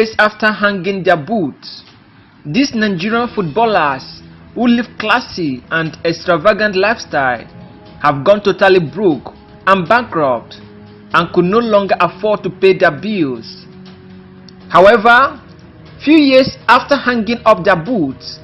years after hanging their boots, these Nigerian footballers who live classy and extravagant lifestyle have gone totally broke and bankrupt and could no longer afford to pay their bills. However, few years after hanging up their boots,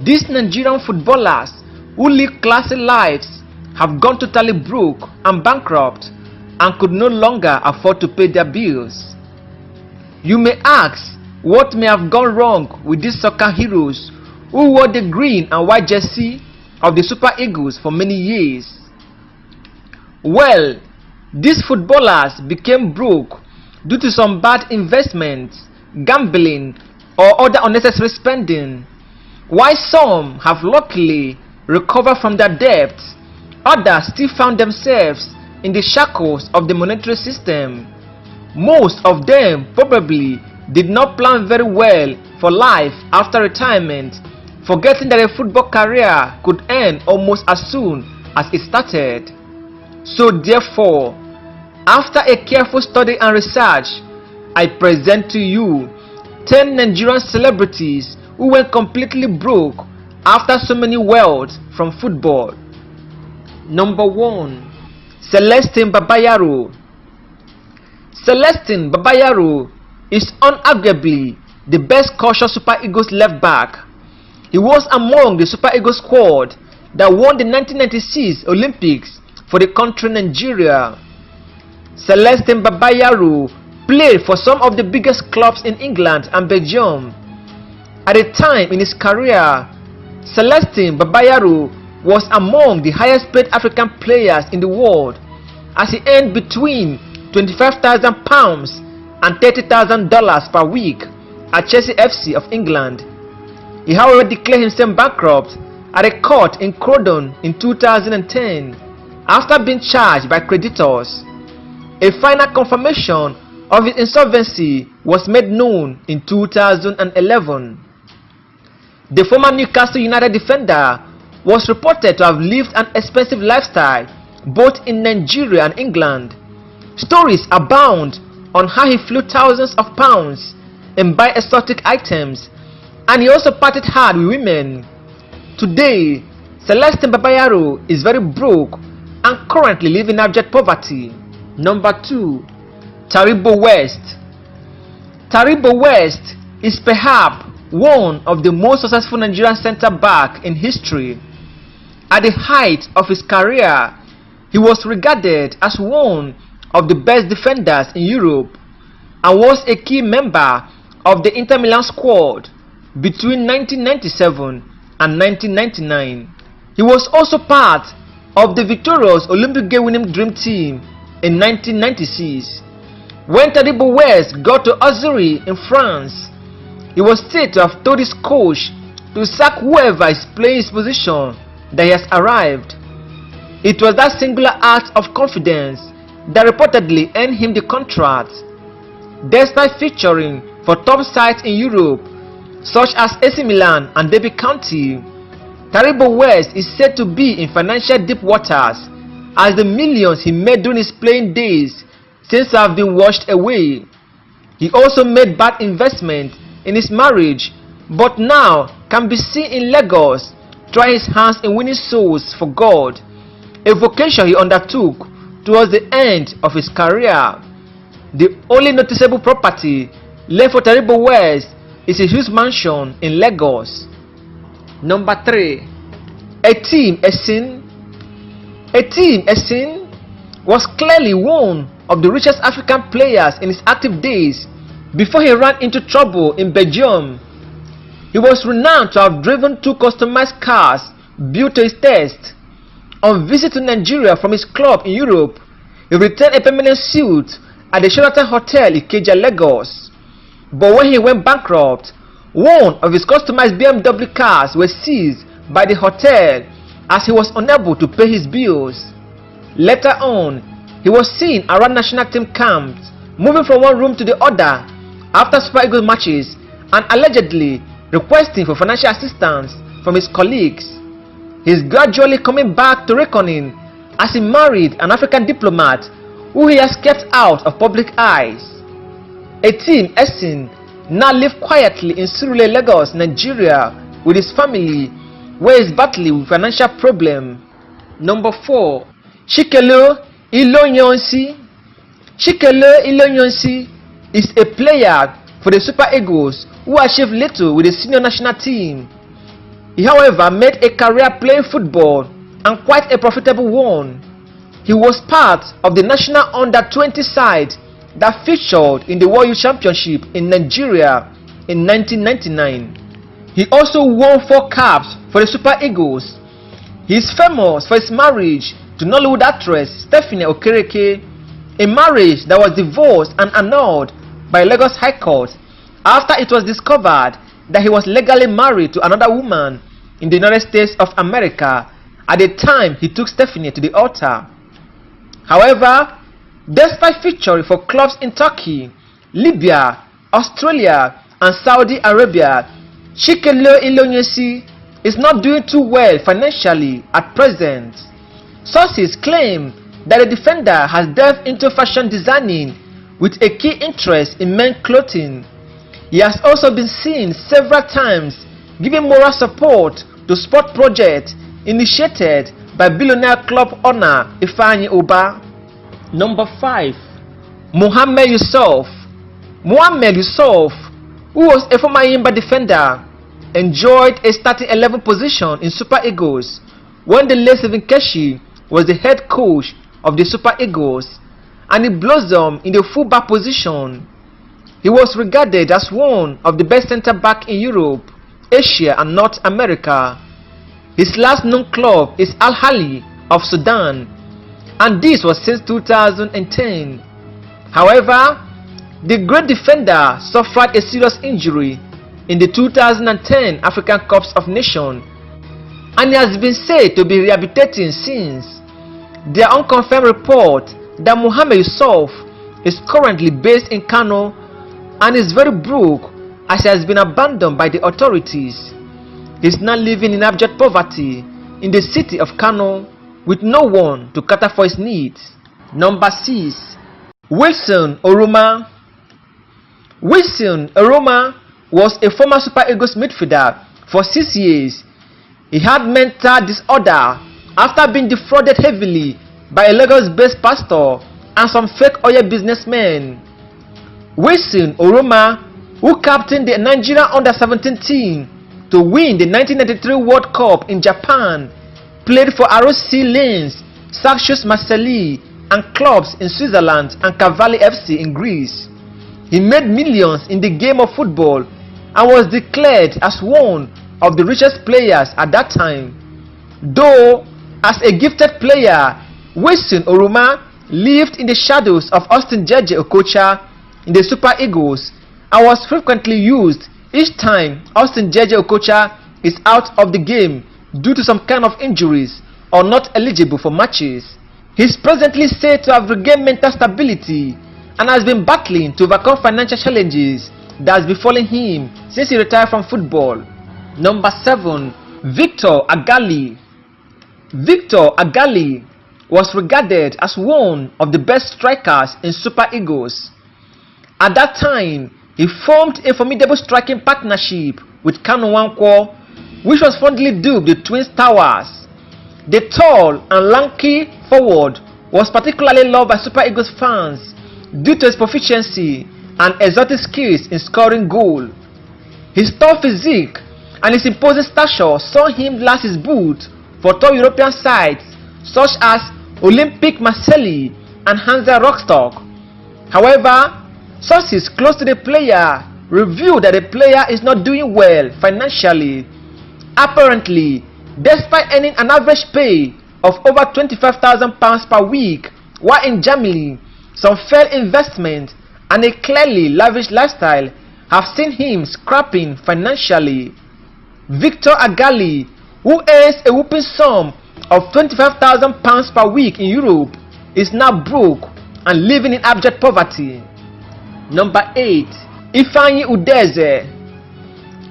these Nigerian footballers who live classy lives have gone totally broke and bankrupt and could no longer afford to pay their bills. You may ask what may have gone wrong with these soccer heroes who wore the green and white jersey of the Super Eagles for many years. Well, these footballers became broke due to some bad investments, gambling, or other unnecessary spending. While some have luckily recovered from their debts, others still found themselves in the shackles of the monetary system. Most of them probably did not plan very well for life after retirement, forgetting that a football career could end almost as soon as it started. So therefore, after a careful study and research, I present to you 10 Nigerian celebrities who went completely broke after so many wealth from football. Number 1. Celestine Babayaro. Celestine Babayaro is unarguably the best cautious Super Eagles left back. He was among the Super Eagles squad that won the 1996 Olympics for the country Nigeria. Celestine Babayaro played for some of the biggest clubs in England and Belgium. At a time in his career, Celestine Babayaro was among the highest paid African players in the world, as he earned between £25,000 and $30,000 per week at Chelsea FC of England. He however declared himself bankrupt at a court in Croydon in 2010 after being charged by creditors. A final confirmation of his insolvency was made known in 2011. The former Newcastle United defender was reported to have lived an expensive lifestyle both in Nigeria and England. Stories abound on how he flew thousands of pounds and buy exotic items, and he also partied hard with women. Today, Celestine Babayaro is very broke and currently living in abject poverty. Number 2. Taribo West. Taribo West is perhaps one of the most successful Nigerian centre-back in history. At the height of his career, he was regarded as one of the best defenders in Europe and was a key member of the Inter Milan squad between 1997 and 1999. He was also part of the victorious Olympic game winning dream team in 1996. When Taribo West got to Azuri in France, he was said to have told his coach to sack whoever is playing his position that he has arrived. It was that singular act of confidence that reportedly earned him the contract. Despite featuring for top sides in Europe such as AC Milan and Derby County, Taribo West is said to be in financial deep waters, as the millions he made during his playing days seems to have been washed away. He also made bad investment in his marriage, but now can be seen in Lagos trying his hands in winning souls for God, a vocation he undertook towards the end of his career. The only noticeable property left for Taribo West is a huge mansion in Lagos. Number 3. Etim Esin. Etim Esin was clearly one of the richest African players in his active days before he ran into trouble in Belgium. He was renowned to have driven 2 customized cars built to his taste. On visit to Nigeria from his club in Europe, he returned a permanent suite at the Sheraton Hotel Ikeja, Lagos. But when he went bankrupt, one of his customized BMW cars was seized by the hotel as he was unable to pay his bills. Later on, he was seen around national team camps, moving from one room to the other after Super Eagles matches and allegedly requesting for financial assistance from his colleagues. He is gradually coming back to reckoning as he married an African diplomat who he has kept out of public eyes. Etim Esin now lives quietly in Surulere, Lagos, Nigeria with his family, where he is battling with financial problems. Number 4. Chikelo Ilonyonsi. Chikelo Ilonyonsi is a player for the Super Eagles who achieved little with the senior national team. He, however, made a career playing football, and quite a profitable one. He was part of the national under-20 side that featured in the World Youth Championship in Nigeria in 1999. He also won 4 caps for the Super Eagles. He is famous for his marriage to Nollywood actress Stephanie Okereke, a marriage that was divorced and annulled by Lagos High Court after it was discovered that he was legally married to another woman in the United States of America at the time he took Stephanie to the altar. However, despite featuring for clubs in Turkey, Libya, Australia, and Saudi Arabia, Chikelo Ilonyonsi is not doing too well financially at present. Sources claim that the defender has delved into fashion designing with a key interest in men's clothing. He has also been seen several times giving moral support to sport projects initiated by billionaire club owner Ifeanyi Ubah. Number 5. Mohammed Yusuf. Mohammed Yusuf, who was a former Yimba defender, enjoyed a starting 11 position in Super Eagles when the late Stephen Keshi was the head coach of the Super Eagles, and he blossomed in the fullback position. He was regarded as one of the best centre-back in Europe, Asia, and North America. His last known club is Al Ahly of Sudan, and this was since 2010. However, the great defender suffered a serious injury in the 2010 African Cup of Nations, and he has been said to be rehabilitating since. There are unconfirmed reports that Mohammed Yusuf is currently based in Kano and is very broke as he has been abandoned by the authorities. He is now living in abject poverty in the city of Kano with no one to cater for his needs. Number 6. Wilson Oruma. Wilson Oruma was a former Super Eagles midfielder for 6 years. He had mental disorder after being defrauded heavily by a Lagos-based pastor and some fake oil businessmen. Wilson Oruma, who captained the Nigeria under-17 team to win the 1993 World Cup in Japan, played for ROC Lens, Saxios Marseille, and clubs in Switzerland and Cavalli FC in Greece. He made millions in the game of football and was declared as one of the richest players at that time. Though, as a gifted player, Wilson Oruma lived in the shadows of Austin Jeje Okocha in the Super Eagles and was frequently used each time Austin Jeje Okocha is out of the game due to some kind of injuries or not eligible for matches. He is presently said to have regained mental stability and has been battling to overcome financial challenges that has befallen him since he retired from football. Number 7. Victor Agali. Victor Agali was regarded as one of the best strikers in Super Eagles. At that time, he formed a formidable striking partnership with Kanu Nwankwo, which was fondly dubbed the Twins Towers. The tall and lanky forward was particularly loved by Super Eagles fans due to his proficiency and exotic skills in scoring goals. His tall physique and his imposing stature saw him last his boot for top European sides such as Olympique Marseille and Hansa Rostock. However, sources close to the player revealed that the player is not doing well financially. Apparently, despite earning an average pay of over £25,000 per week while in Germany, some failed investment and a clearly lavish lifestyle have seen him scrapping financially. Victor Agali, who earns a whopping sum of £25,000 per week in Europe, is now broke and living in abject poverty. Number 8. Ifeanyi Udeze.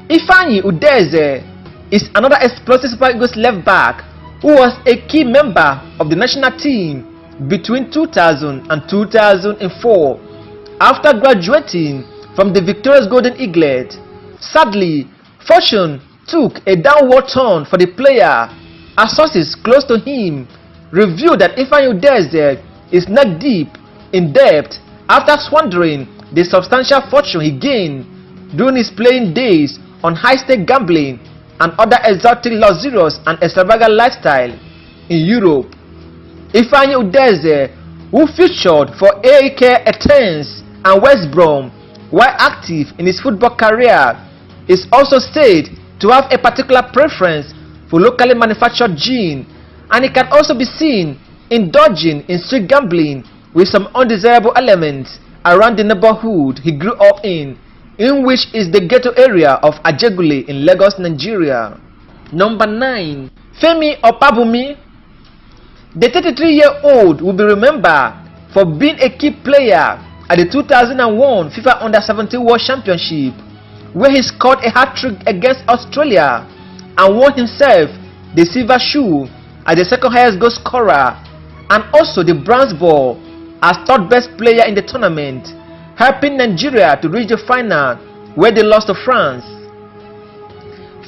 Ifeanyi Udeze is another explosive Super Eagles left back who was a key member of the national team between 2000 and 2004. After graduating from the victorious Golden Eaglet. Sadly, fortune took a downward turn for the player, as sources close to him revealed that Ifeanyi Udeze is neck deep in debt after squandering the substantial fortune he gained during his playing days on high-stake gambling and other exotic, luxurious and extravagant lifestyle in Europe. Ifeanyi Udeze, who featured for AEK Athens and West Brom while active in his football career, is also said to have a particular preference for locally manufactured gin, and he can also be seen indulging in street gambling with some undesirable elements around the neighborhood he grew up in which is the ghetto area of Ajegule in Lagos, Nigeria. Number 9. Femi Opabumi. The 33-year-old will be remembered for being a key player at the 2001 FIFA Under-17 World Championship, where he scored a hat-trick against Australia and won himself the silver shoe as the second highest goal scorer and also the bronze ball as third best player in the tournament, helping Nigeria to reach the final where they lost to France.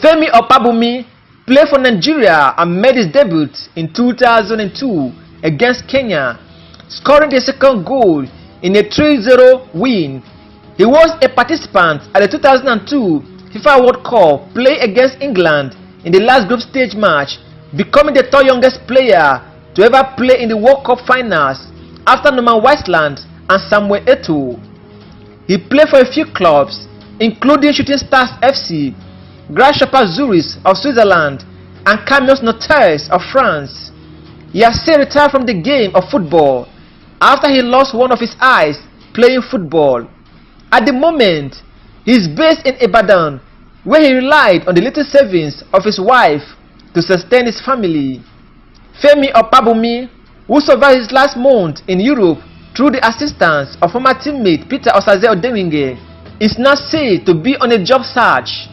Femi Opabumi played for Nigeria and made his debut in 2002 against Kenya, scoring the second goal in a 3-0 win. He was a participant at the 2002 FIFA World Cup played against England in the last group stage match, becoming the third youngest player to ever play in the World Cup finals after Norman Wiseland and Samuel Eto'o. He played for a few clubs, including Shooting Stars FC, Grasshopper Zurich of Switzerland, and Camions Notaires of France. He has since retired from the game of football after he lost one of his eyes playing football. At the moment, he is based in Ibadan, where he relied on the little savings of his wife to sustain his family. Femi Opabumi, who survived his last month in Europe through the assistance of former teammate Peter Osaze Odemwingie, is now said to be on a job search.